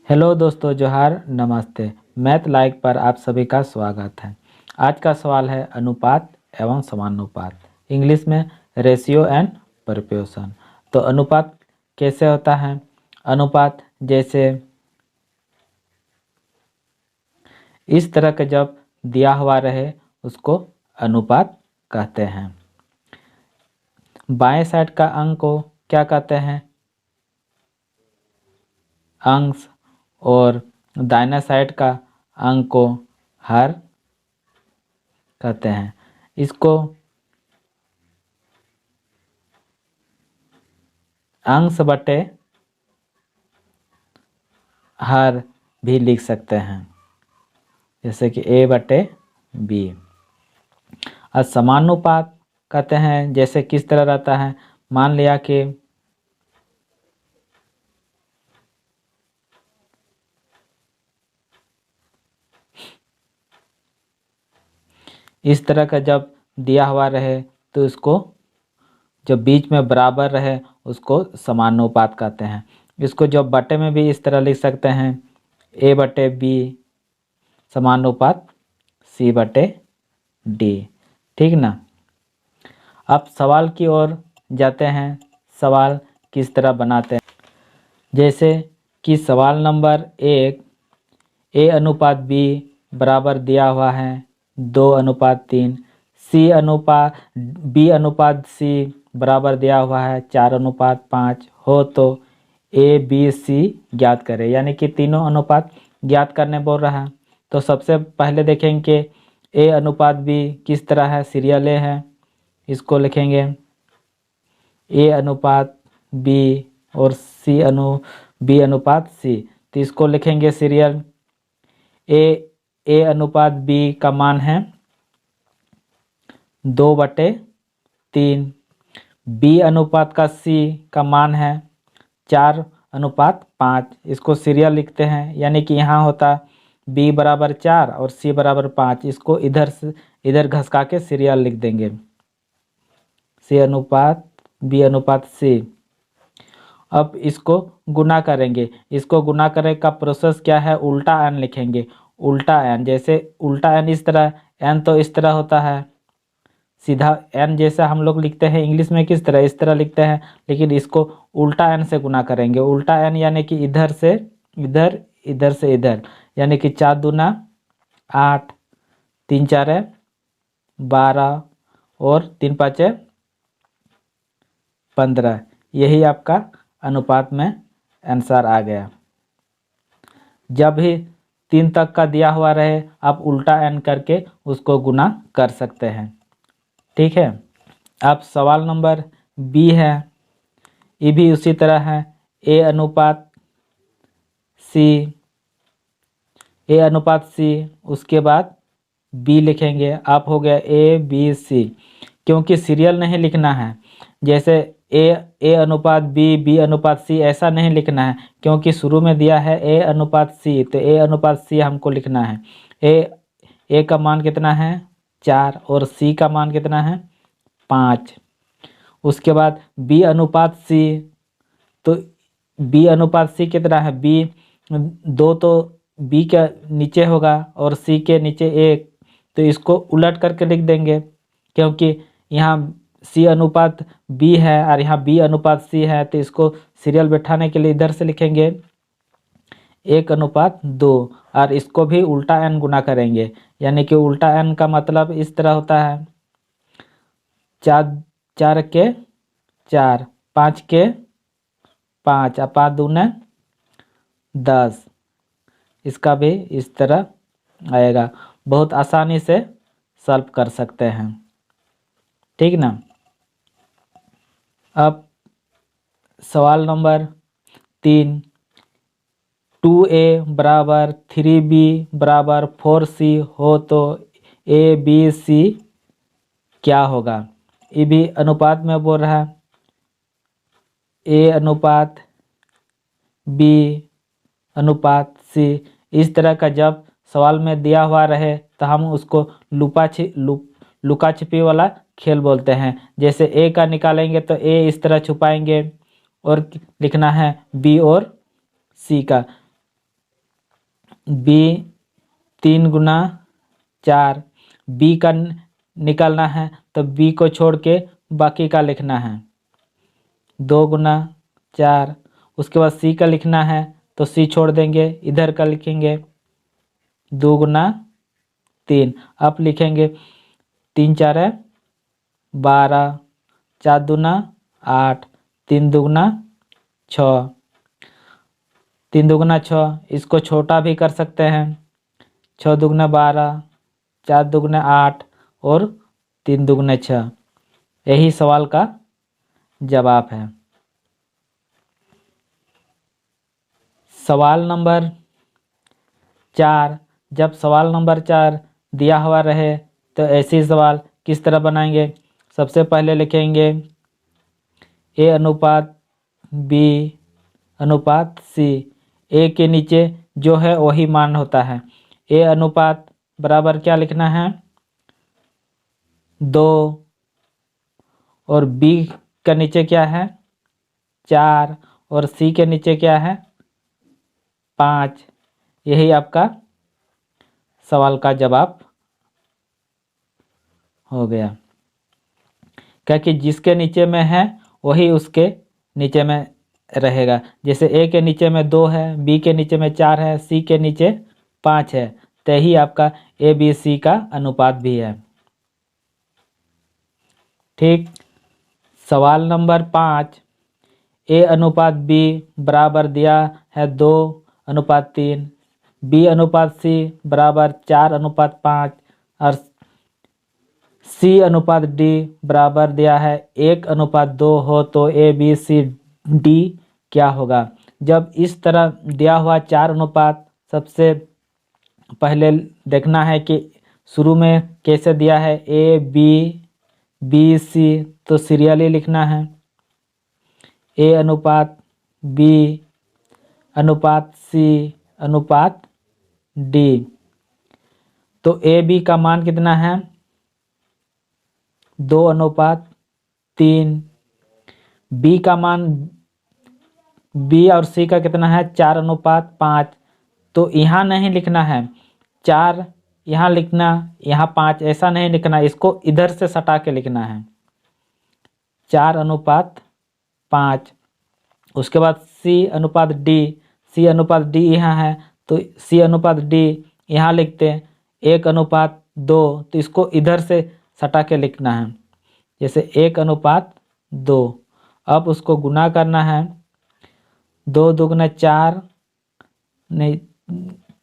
Hello दोस्तों, जोहार, नमस्ते। मैथ लाइक पर आप सभी का स्वागत है। आज का सवाल है अनुपात एवं समानुपात, इंग्लिश में रेशियो एंड प्रोपोर्शन। तो अनुपात कैसे होता है? अनुपात जैसे इस तरह का जब दिया हुआ रहे उसको अनुपात कहते हैं। बाएं साइड का अंक को क्या कहते हैं? अंश। और दाहिना साइड का अंक को हर कहते हैं। इसको अंश बटे हर भी लिख सकते हैं, जैसे कि a बटे b। और समानुपात कहते हैं जैसे किस तरह रहता है। मान लिया कि इस तरह का जब दिया हुआ रहे तो इसको जब बीच में बराबर रहे उसको समानुपात कहते हैं। इसको जब बटे में भी इस तरह लिख सकते हैं, a बटे b समानुपात c बटे d। ठीक ना। अब सवाल की ओर जाते हैं। सवाल किस तरह बनाते हैं, जैसे कि सवाल नंबर 1, a अनुपात b बराबर दिया हुआ है 2:3। b अनुपात c बराबर दिया हुआ है 4:5 हो तो a b c ज्ञात करें, यानी कि तीनों अनुपात ज्ञात करने बोल रहा है। तो सबसे पहले देखेंगे a अनुपात b किस तरह है। सीरियल a है, इसको लिखेंगे a अनुपात b और b अनुपात c। तो इसको लिखेंगे सीरियल a अनुपात b का मान है 2/3। b अनुपात का c का मान है 4:5। इसको सीरियल लिखते हैं, यानी कि यहाँ होता b बराबर 4 और c बराबर 5। इसको इधर से इधर घसका के सीरियल लिख देंगे, c अनुपात b अनुपात c। अब इसको गुना करेंगे। इसको गुना करने का प्रोसेस क्या है? उल्टा n लिखेंगे। उल्टा n, जैसे उल्टा n इस तरह, n तो इस तरह होता है सीधा n, जैसा हम लोग लिखते हैं इंग्लिश में किस तरह, इस तरह लिखते हैं, लेकिन इसको उल्टा n से गुना करेंगे। उल्टा n यानी कि इधर से इधर, इधर से इधर, यानी कि 4 दूना 8, 3 4 12 और 3 5 15। यही आपका अनुपात में आंसर आ गया। जब भी 3 तक का दिया हुआ रहे आप उल्टा n करके उसको गुना कर सकते हैं। ठीक है। अब सवाल नंबर b है, ये भी उसी तरह है। a अनुपात c, उसके बाद b लिखेंगे। आप हो गया a b c, क्योंकि सीरियल नहीं लिखना है। जैसे a अनुपात b अनुपात c ऐसा नहीं लिखना है, क्योंकि शुरू में दिया है a अनुपात c, तो a अनुपात c हमको लिखना है। a का मान कितना है 4 और c का मान कितना है 5। उसके बाद b अनुपात c, तो b अनुपात c कितना है, b 2 तो b के नीचे होगा और c के नीचे 1, तो इसको उलट करके लिख देंगे, क्योंकि यहाँ c अनुपात b है और यहाँ b अनुपात c है। तो इसको सीरियल बैठाने के लिए इधर से लिखेंगे 1:2 और इसको भी उल्टा n गुना करेंगे, यानी कि उल्टा n का मतलब इस तरह होता है 4 4 के 4, 5 के 5 और 5 दूने 10। इसका भी इस तरह आएगा। बहुत आसानी से सॉल्व कर सकते हैं। ठीक ना। अब सवाल नंबर 3, 2a बराबर 3b बराबर 4c हो तो a b c क्या होगा? ये भी अनुपात में बोल रहा है। a अनुपात b अनुपात c, इस तरह का जब सवाल में दिया हुआ रहे तो हम उसको लुका छिपी वाला खेल बोलते हैं। जैसे a का निकालेंगे तो a इस तरह छुपाएंगे और लिखना है b और c का। बी 3 × 4, बी का निकालना है तो बी को छोड़ के बाकी का लिखना है, 2 × 4। उसके बाद सी का लिखना है तो सी छोड़ देंगे, इधर का लिखेंगे 2 × 3। अब लिखेंगे 3 × 4 = 12, 4 × 2 = 8, 3 × 2 = 6, 3 × 2 = 6। इसको छोटा भी कर सकते हैं, 6 × 2 = 12, 4 × 2 = 8 और 3 × 2 = 6। यही सवाल का जवाब है। सवाल नंबर 4। जब सवाल नंबर 4 दिया हुआ रहे तो ऐसे सवाल किस तरह बनाएंगे। सबसे पहले लिखेंगे A अनुपात B अनुपात C। A के नीचे जो है वही मान होता है। A अनुपात बराबर क्या लिखना है, 2, और B का नीचे क्या है, 4, और C के नीचे क्या है, 5। यही आपका सवाल का जवाब हो गया, क्योंकि जिसके नीचे में है वही उसके नीचे में रहेगा। जैसे A के नीचे में 2 है, B के नीचे में 4 है, C के नीचे 5 है, तो यही आपका ABC का अनुपात भी है। ठीक। सवाल नंबर 5। A अनुपात B बराबर दिया है 2:3, B अनुपात C बराबर 4:5 और C अनुपात D बराबर दिया है 1:2 हो तो ABCD क्या होगा। जब इस तरह दिया हुआ 4 अनुपात, सबसे पहले देखना है कि शुरू में कैसे दिया है, A B B C, तो सीरियली लिखना है, A अनुपात B अनुपात C अनुपात D। तो AB का मान कितना है, 2:3। B का मान B और C का कितना है, 4:5। तो यहाँ नहीं लिखना है 4, यहाँ लिखना, यहाँ 5, ऐसा नहीं लिखना, इसको इधर से सटा के लिखना है 4:5। उसके बाद C अनुपात D, C अनुपात D यहाँ है तो C अनुपात D यहाँ लिखते हैं 1:2, तो इसको इधर से सटा के लिखना है, जैसे 1:2। अब उसको गुना करना है, 2 × 2 = 4, नहीं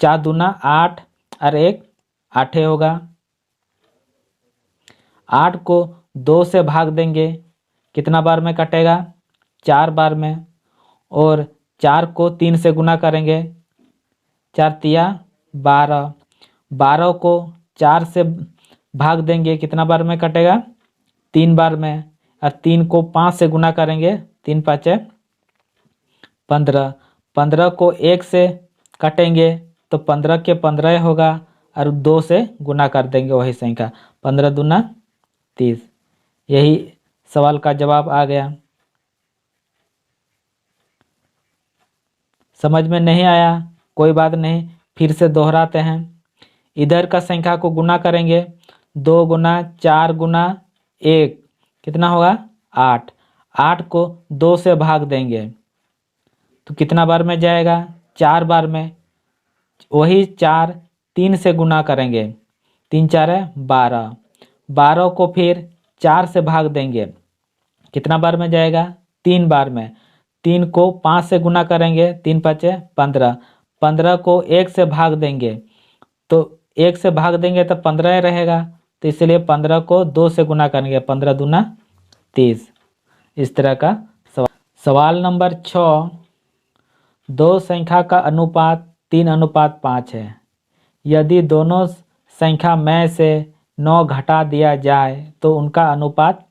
4 × 2 = 8 और 1 8 होगा। 8 को 2 से भाग देंगे, कितना बार में कटेगा, 4 बार में। और 4 को 3 से गुना करेंगे, 4 × 3 = 12। 12 को 4 से भाग देंगे, कितना बार में कटेगा, 3 बार में। और 3 को 5 से गुना करेंगे, 3 × 5 = 15। 15 को 1 से काटेंगे तो 15 के 15 होगा और 2 से गुना कर देंगे वही संख्या, 15 × 2 = 30। यही सवाल का जवाब आ गया। समझ में नहीं आया कोई बात नहीं, फिर से दोहराते हैं। इधर का संख्या को गुना करेंगे, 2 × 4 × 1 कितना होगा, 8। 8 को 2 से भाग देंगे तो कितना बार में जाएगा, 4 बार में। वही 4 3 से गुना करेंगे, 3 × 4 = 12। 12 को फिर 4 से भाग देंगे, कितना बार में जाएगा, 3 बार में। 3 को 5 से गुना करेंगे, 3 × 5 = 15। 15 को 1 से भाग देंगे तो 1 से भाग देंगे तो 15 रहेगा, तो इसलिए 15 को 2 से गुना करेंगे, 15 × 2 = 30। इस तरह का सवाल। सवाल नंबर 6। दो संख्या का अनुपात 3:5 है। यदि दोनों संख्या में से 9 घटा दिया जाए तो उनका अनुपात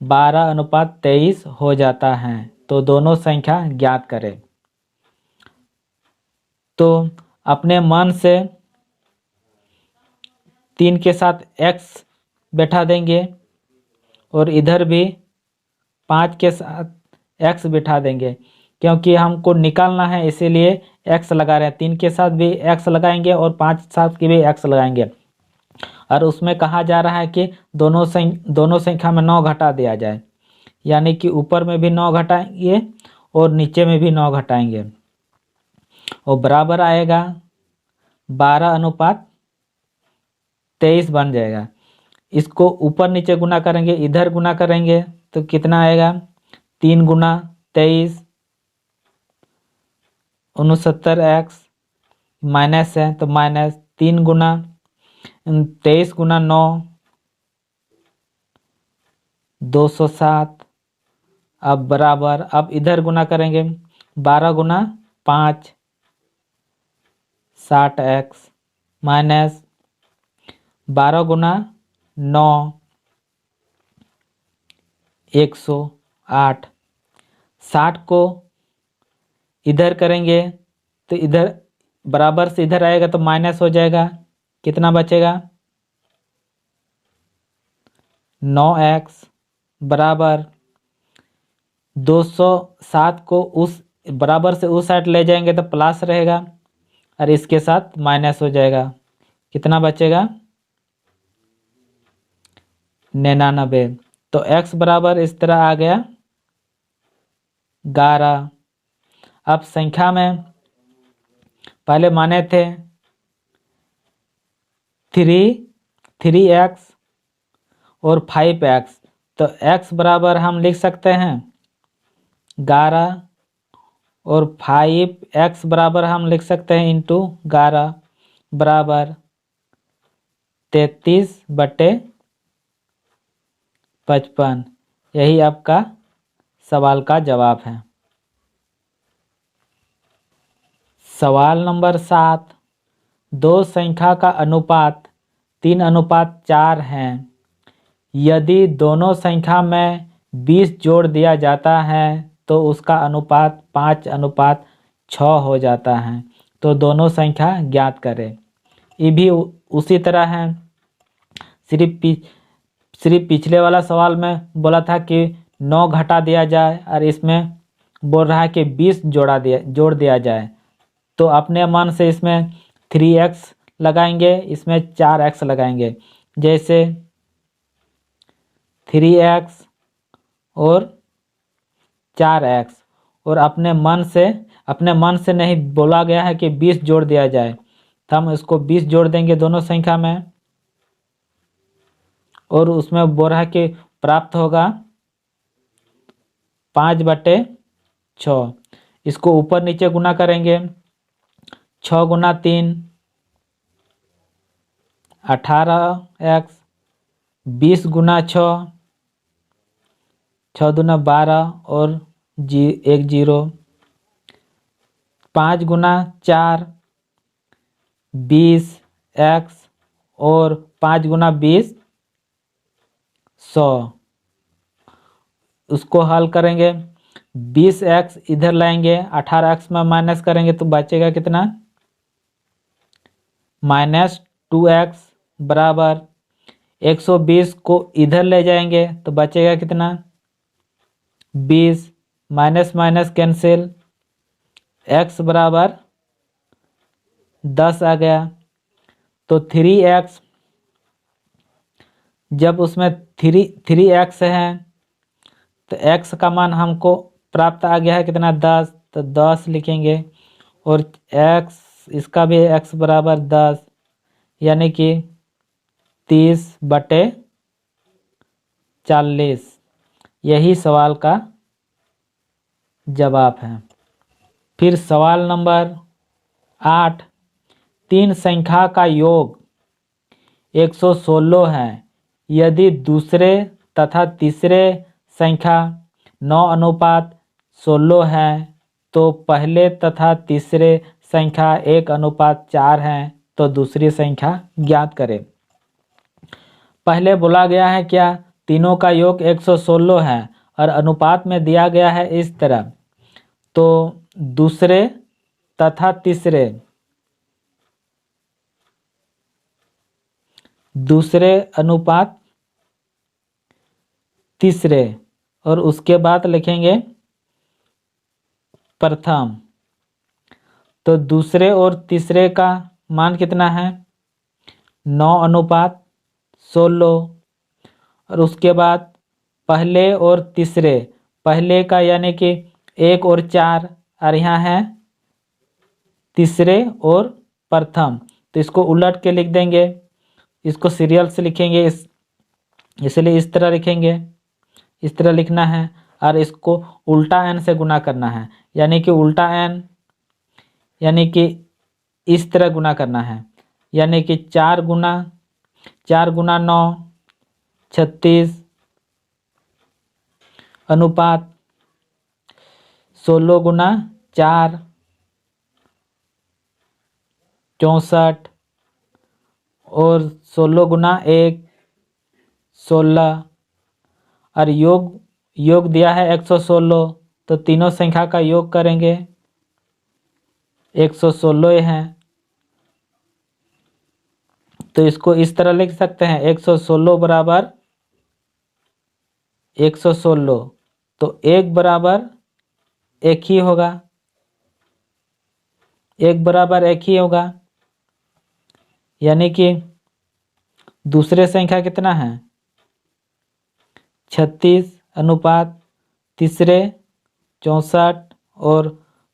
12:23 हो जाता है, तो दोनों संख्या ज्ञात करें। तो अपने मन से 3 के साथ x बैठा देंगे और इधर भी 5 के साथ x बिठा देंगे। क्योंकि हमको निकालना है इसीलिए x लगा रहे हैं। 3 के साथ भी x लगाएंगे और 5 साथ के भी x लगाएंगे। और उसमें कहा जा रहा है कि दोनों संख्या में 9 घटा दिया जाए, यानी कि ऊपर में भी 9 घटाएंगे और नीचे में भी 9 घटाएंगे और बराबर आएगा 12:23 बन जाएगा। इसको ऊपर नीचे गुना करेंगे, इधर गुना करेंगे तो कितना आएगा 3 गुना 23 69x माइनस है तो माइनस 3 गुना 23 गुना 9 207। अब बराबर, अब इधर गुना करेंगे 12 गुना 5 60x माइनस 12 गुना 9 108। 60 को इधर करेंगे तो इधर बराबर से इधर आएगा तो माइनस हो जाएगा, कितना बचेगा 9x बराबर 207 को उस बराबर से उस साइड ले जाएंगे तो प्लस रहेगा और इसके साथ माइनस हो जाएगा, कितना बचेगा 99। तो x बराबर इस तरह आ गया 11। अब संख्या में पहले माने थे 3x और 5x, तो x बराबर हम लिख सकते हैं 11 और 5x बराबर हम लिख सकते हैं इंटू 11 बराबर 33/55। यही आपका सवाल का जवाब है। सवाल नंबर 7, दो संख्या का अनुपात 3:4 है। यदि दोनों संख्या में 20 जोड़ दिया जाता है तो उसका अनुपात 5:6 हो जाता है। तो दोनों संख्या ज्ञात करें। ये भी उसी तरह है, सिर्फ पिछले वाला सवाल में बोला था कि 9 घटा दिया जाए और इसमें बोल रहा है कि 20 जोड़ दिया जाए। तो अपने मन से इसमें 3x लगाएंगे, इसमें 4x लगाएंगे। जैसे 3x और 4x, और अपने मन से नहीं बोला गया है कि 20 जोड़ दिया जाए, तो हम इसको 20 जोड़ देंगे दोनों संख्या में और उसमें बोल रहा है कि प्राप्त होगा 5/6। इसको ऊपर नीचे गुना करेंगे, 6 गुना 3 18x, 20 गुना 6 6 दूना 12 और 1 0, 5 गुना 4 20x और 5 गुना 20 100। उसको हल करेंगे, 20x इधर लाएंगे, 18x में माइनस करेंगे तो बचेगा कितना -2x बराबर 120 को इधर ले जाएंगे तो बचेगा कितना 20, माइनस माइनस कैंसिल, x बराबर 10 आ गया। तो 3x, जब उसमें 3x है तो x का मान हमको प्राप्त आ गया है कितना 10, तो 10 लिखेंगे और x इसका भी x बराबर 10, यानी कि 30/40। यही सवाल का जवाब है। फिर सवाल नंबर 8, 3 संख्या का योग 116 है। यदि दूसरे तथा तीसरे संख्या 9:16 है तो पहले तथा तीसरे संख्या 1:4 है, तो दूसरी संख्या ज्ञात करें। पहले बोला गया है क्या, तीनों का योग 116 है और अनुपात में दिया गया है इस तरह, तो दूसरे तथा तीसरे, दूसरे अनुपात तीसरे, और उसके बाद लिखेंगे प्रथम। तो दूसरे और तीसरे का मान कितना है? 9:16। और उसके बाद पहले और तीसरे, पहले का यानी कि 1 और 4, और यहाँ है तीसरे और प्रथम। तो इसको उलट के लिख देंगे, इसको सीरियल से लिखेंगे, इसलिए इस तरह लिखेंगे, इस तरह लिखना है। और इसको उल्टा n से गुना करना है, यानी कि उल्टा n यानी कि इस तरह गुना करना है, यानी कि 4 गुना 9 36 अनुपात 16 गुना 4 64 और 16 गुना 1 16। और योग दिया है 116, तो तीनों संख्या का योग करेंगे 116 है। तो इसको इस तरह लिख सकते हैं 116 बराबर 116। तो 1 बराबर 1 ही होगा, 1 बराबर 1 ही होगा, यानी कि दूसरे संख्या कितना है? 36 अनुपात तीसरे 64 और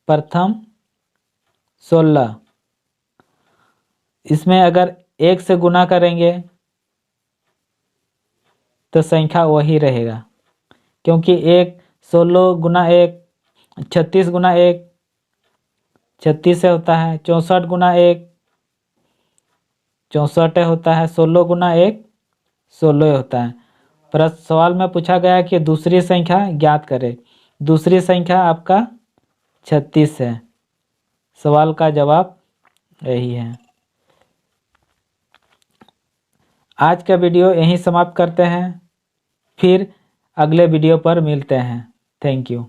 प्रथम 16। इसमें अगर 1 से गुना करेंगे तो संख्या वही रहेगा, क्योंकि 16 गुना 1 36 गुना 1 36 से होता है, 64 गुना 1 64 होता है, 16 गुना 1 16 होता है। पर सवाल में पूछा गया कि दूसरी संख्या ज्ञात करें। दूसरी संख्या आपका 36 है। सवाल का जवाब यही है। आज का वीडियो यहीं समाप्त करते हैं, फिर अगले वीडियो पर मिलते हैं। Thank you.